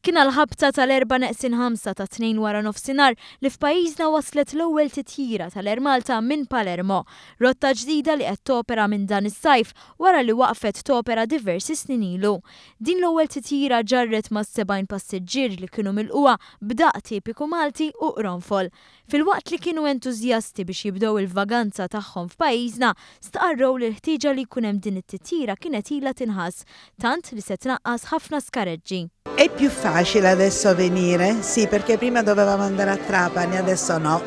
Kien l-ħabta tal-4-5 ta' 2 wara nofsinhar li f'pajjiżna waslet l-ewwel titjira tal-Ermalta minn Palermo, rotta ġdida li qed topera minn dan is-sajf wara li waqfet topera diversi snin ilu. Din l-ewwel titjira ġarret ma' 70 passiġġier li kienu milquha b'daq tipiku Malti u qronfol. Filwaqt li kienu entużjasti biex jibdew il-vaganza tagħhom f'pajjiżna, stqarrew li l-ħtieġa li jkun hemm din it-titjira kienet ilha tinħass, tant li se tnaqqas ħafna skareġġi. È più facile adesso venire? Sì, perché prima dovevamo andare a Trapani, adesso no.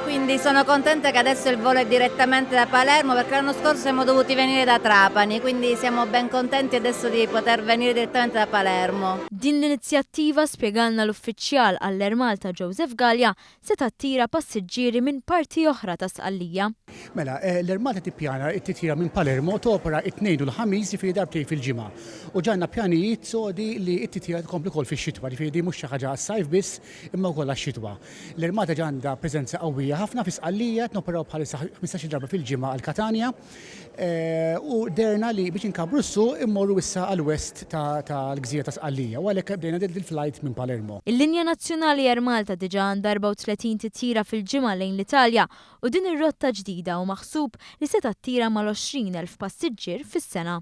Quindi sono contenta che adesso il volo è direttamente da Palermo, perché l'anno scorso siamo dovuti venire da Trapani, quindi siamo ben contenti adesso di poter venire direttamente da Palermo. Din l-inizjattiva, spjegalna l-uffiċjal għall-Ermalta Joseph Gallia, se tattira passiġġieri minn parti oħra ta' Sqallija. Mela, l-Ermalta tippjana t-titjira minn Palermo topera it-tnejn u l-ħamis jifieri darbtejn fil-ġimgħa. U ġanna pjanijiet sodi li t-titjira tkompli wkoll fix-xitwa, jifieri di mhux xi ħaġa għas-sajf biss imma wkoll għax-xitwa. L-Ermalta ġandha preżenza qawwija ħafna fi Sqallija, noperaw bħalissa 15 darba fil-ġimgħa għal Katania u derna li biex inkabru s-suq immorru issa għal-west tal-gżira ta' Sqallija u għalhekk bdejna il-flight minn Palermo. Il-linja nazzjonali Ermalta diġà għandha 34 titjira fil-ġimgħa lejn l-Italja u din ir-rotta ġdida u maħsub li se tattira mal-20,000 passiġġier fis-sena.